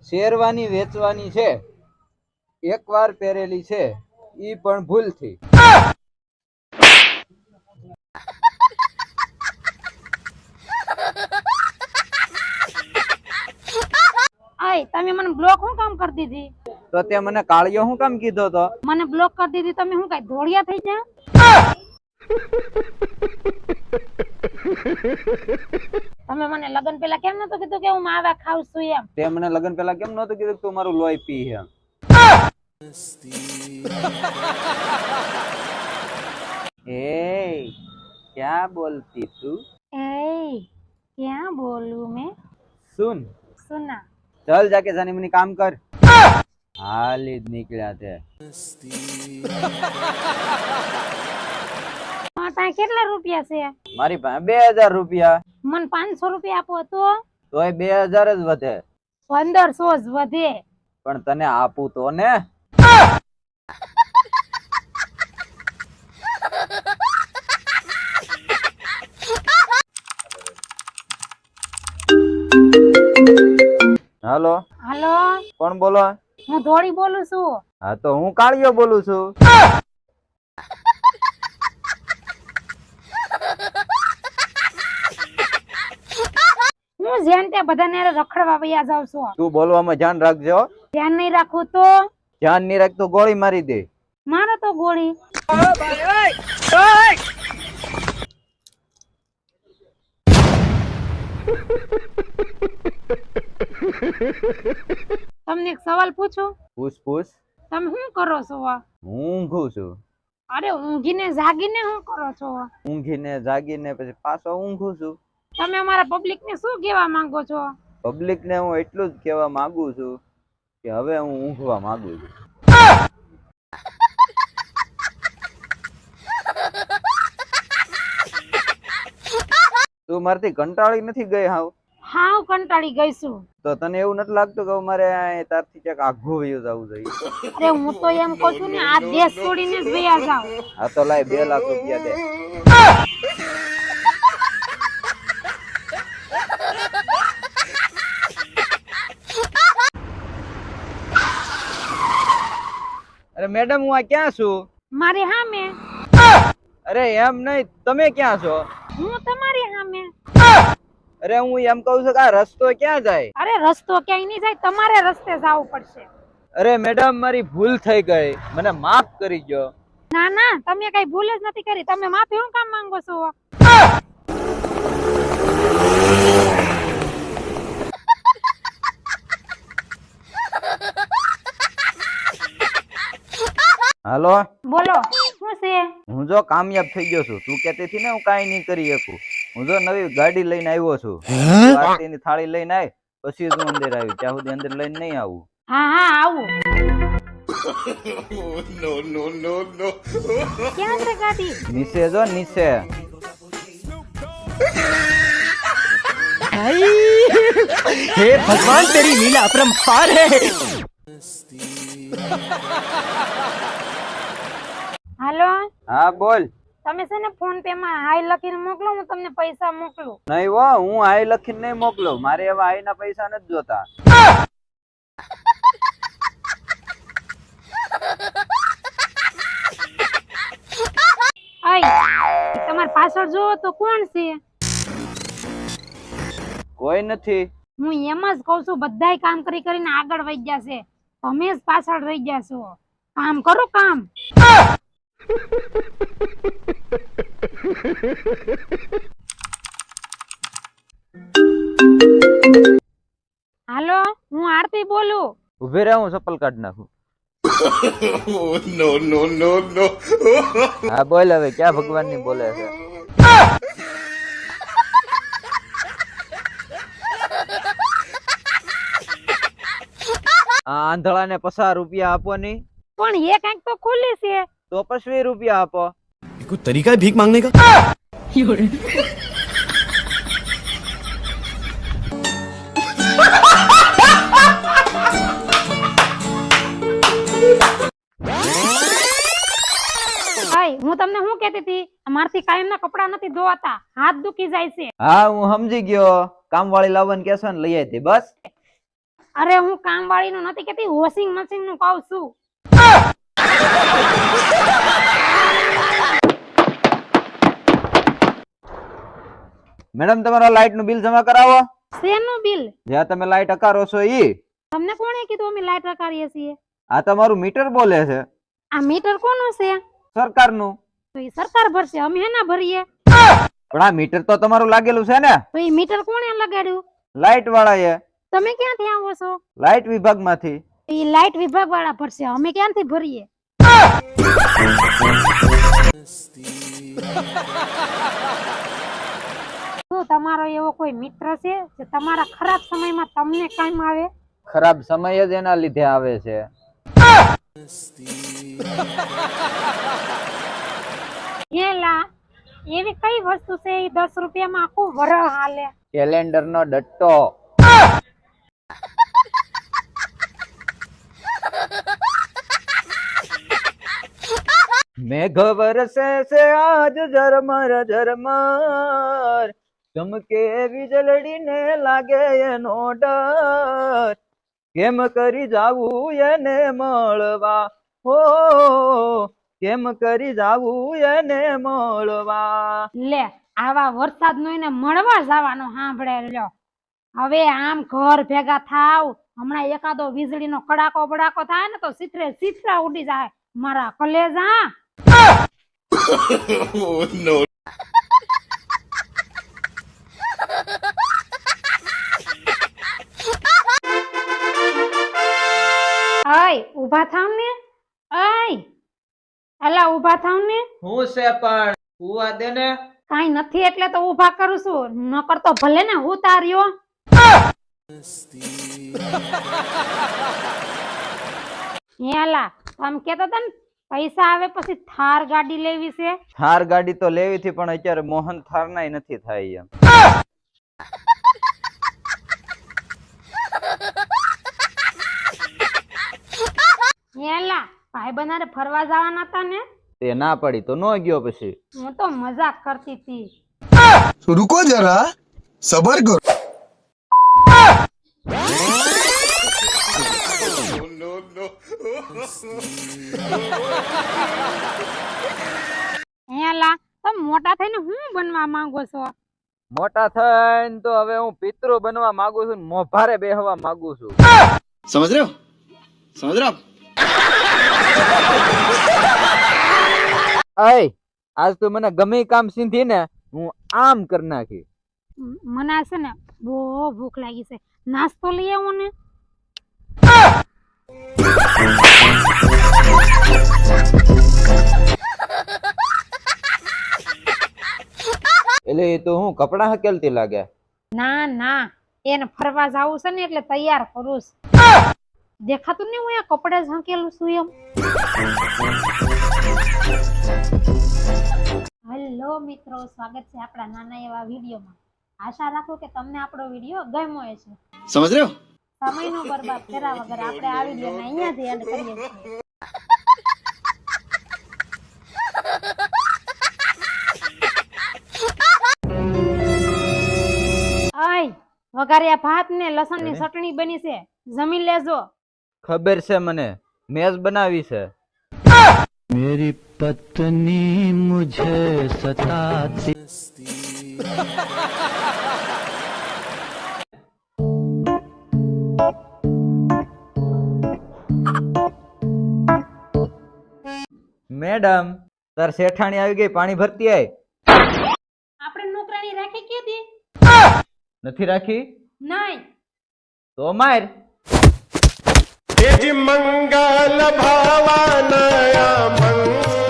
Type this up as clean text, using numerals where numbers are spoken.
શેરવાની વેચવાની છે, એકવાર પહેરેલી છે, ઈ પણ ભૂલથી. આય તમે મને બ્લોક હું કામ કરી દીધી? તો તે મને કાળિયો હું કામ કીધો તો? મને બ્લોક કરી દીધી તમે હું કઈ ધોળિયા થઈ ગયા? તમે મને લગન પેલા કેમ નતું કીધું કે હું માવા ખાવ છું એમ? તે મને લગન પેલા કેમ નતું કીધું તું મારું લોહી પી એમ? ए क्या बोलती तू? ए क्या बोलूं मैं? सुन, सुना। चल जाके जानी मनी काम कर. हाली જ નીકળ્યા તે. તા કેટલા રૂપિયા છે? મારી પાસે 2000 રૂપિયા. મને 500 રૂપિયા આપો તો? તોય 2000 જ વધે. 1500 જ વધે. પણ તને આપું તો ને. હાલો. હાલો. કોણ બોલો? હું ધોળી બોલું છું. હા તો હું કાળિયો બોલું છું. હું જેન તે બધાને રખડવા વયા જાવ છું. તું બોલવામાં ધ્યાન રાખજો. ધ્યાન નહીં રાખું તો? ધ્યાન નહીં રાખ તો ગોળી મારી દે. મારો તો ગોળી. તમને એક સવાલ પૂછું? પૂછ પૂછ. તમે શું કરો છો? હું ઊંઘું છું. અરે ઊંઘીને જાગીને શું કરો છો? ઊંઘીને જાગીને પછી પાછો ઊંઘું છું. તમે અમારા પબ્લિક ને શું કહેવા માંગો છો? પબ્લિક ને હું એટલું જ કહેવા માંગુ છું કે હવે હું ઊંઘવા માંગુ છું. તું મારથી કંટાળી નથી ગઈ હાવ? હાવ કંટાળી ગઈ છું. તો તને એવું નથી લાગતું કે મારે તારથી ક્યાંક આઘું વયું જવું જોઈએ? અરે હું તો એમ કહું છું ને આ દેશ છોડીને જ વયા જાવ. હા તો લાય 2 લાખ રૂપિયા દે. અરે મેડમ હું આ ક્યાં છું? મારી સામે. અરે એમ નહીં, તમે ક્યાં છો? હું તમારી સામે. અરે હું એમ કહું છું કે આ રસ્તો ક્યાં જાય? અરે રસ્તો ક્યાંય નહીં જાય, તમારે રસ્તે જવું પડશે. અરે મેડમ મારી ભૂલ થઈ ગઈ, મને માફ કરી દો. ના ના તમે કઈ ભૂલ જ નથી કરી, તમે માફી શું કામ માંગો છો? હાલો. બોલો શું છે? હું જો કામયાબ થઈ ગયો છું. તું કહેતી હતી ને હું કાંઈ નહીં કરી શકું. હું જો નવી ગાડી લઈને આવ્યો છું. આરતીની થાળી લઈને આય પછી જ હું અંદર આવી, ત્યાં સુધી અંદર લઈને નહીં આવું. હા હા આવું. नो नो नो नो ક્યાં છે ગાડી? નીચે જો નીચે. हे भगवान तेरी लीला अपरंपार है। હાલો. હા બોલ. તમે છે ને ફોન પે માં હાઈ લખીને મોકલો, હું તમને પૈસા મોકલું. નહીં હો, હું આઈ લખીને નહીં મોકલું. મારે એવા આઈના પૈસા નથી જોતા. આય તમાર પાછળ જોવો તો કોણ છે? કોઈ નથી. હું એમ જ કઉ છું, બધાય કામ કરી કરીને આગળ વધી ગયા છે, તમે જ પાછળ રહી ગયા છો. કામ કરો કામ. હાલો હું આરતી બોલું. ઉભી રહે, હું ચપ્પલ કાઢી નાખું. नो नो नो नो હા બોલ હવે, ક્યાં ભગવાન ની બોલે છે? આ આંધળા ને 50 રૂપિયા આપો ની. પણ એ કાંઈક તો ખુલ્લી છે. તો 20 રૂપિયા આપો. कोई तरीका है भीख मांगने का? હું તમને શું કહેતી હતી, મારથી કાયમના કપડા નથી ધોવાતા, હાથ દુખી જાય છે. હા હું સમજી ગયો. કામ વાળી લાવવાની કેસો ને લઈ આવી બસ. અરે હું કામવાળી નું નથી કેતી, વોશિંગ મશીન નું કહું છું. મેડમ તમારો લાઇટ નું બિલ જમા કરાવો. શેનું બિલ? જ્યાં તમે લાઇટ અકારો છો ઈ. તમને કોણે કીધું અમે લાઈટ કરીએ છીએ? આ તમારું મીટર બોલે છે. આ મીટર કોનું છે? સરકારનું. તો ઈ સરકાર ભરશે, અમે હેના ભરીએ? પણ આ મીટર તો તમારું લાગેલું છે ને. તો ઈ મીટર કોણે લગાડ્યું? લાઇટ વાળાએ. તમે ક્યાંથી આવો છો? લાઇટ વિભાગમાંથી. ઈ લાઈટ વિભાગ વાળા ભરશે, અમે ક્યાંથી ભરીએ? શું તમારો એવો કોઈ મિત્ર છે જે તમારા ખરાબ સમયમાં તમને કામ આવે? ખરાબ સમય જ એના લીધે આવે છે. એલા, એવી કઈ વસ્તુ છે ઈ 10 રૂપિયામાં આખું વરહ હાલે? કેલેન્ડર નો ડટ્ટો. મેઘ વરસે છે આજ ઝરમર ઝરમર, ચમકે વીજળી ને લાગે એનો ડર, કેમ કરી જાવું એને મળવા, હો કેમ કરી જાવું એને મળવા. લે, આવા વરસાદ નો એને મળવા જવાનો સાંભળે લ્યો. હવે આમ ઘર ભેગા થાવ, હમણાં એકાદો વીજળીનો કડાકો બડાકો થાય ને તો સીતરે સીતરા ઉડી જાય મારા કલેજા. Oh no. અય ઊભા થાવ ને, અય અલા ઊભા થાવ ને. હું છે પણ હુવા દે ને. કાઈ નથી એટલે તો ઊભા કરું છું, નકર તો ભલે ને હું તાર્યો. હેલા, આમ કેતો તને પૈસા આવે પછી થાર ગાડી લેવી છે. થાર ગાડી તો લેવી હતી પણ અત્યારે મોહન થાર નાય નથી થાય એમ. હેલા, ભાઈ બનારે ફરવા જવાના હતા ને? તે ના પડી તો નો ગયો. પછી હું તો મજાક કરતી હતી. रुको जरा सबर करो. No, no, હેલા, તમે મોટા થઈને હું બનવા માંગો છો? મોટા થઈને તો હવે હું પિતૃ બનવા માંગુ છું, મોભારે બેહવા માંગુ છું. समझ रहे हो? समझ रहे हो? અય, આજ તો મને ગમે ઈ કામ સીધી ને હું આમ કરી નાખી. મને આ છે ને બહુ ભૂખ લાગી છે, નાસ્તો લઈ આવો ને. એટલે એ તો હું કપડા હકેલતી લાગે. ના ના, એને ફરવા જાવું છે ને એટલે તૈયાર કરું છું. દેખાતું ને હું આ કપડે ઝાંકેલું છું એમ. હેલો મિત્રો, સ્વાગત છે આપણા નાના એવા વિડીયોમાં. આશા રાખું કે તમને આપણો વિડીયો ગમ્યો હશે. समझ रहे हो? સમયનો બરબાદ કર્યા વગર આપણે આ વિડીયોને અહીંયાથી એન્ડ કરીએ છીએ. આય, વઘાર્યા ભાત ને લસણની ચટણી બની છે, જમી લેજો. ખબર છે મને, મેજ બનાવી છે. मेरी पत्नी मुझे सताती. મેડમ, તાર શેઠાણી આવી ગઈ, પાણી ભરતી આય. આપણે નોકરાણી રાખી કેદી? નથી રાખી નહીં. તો માર. मंगल भावानया मंगल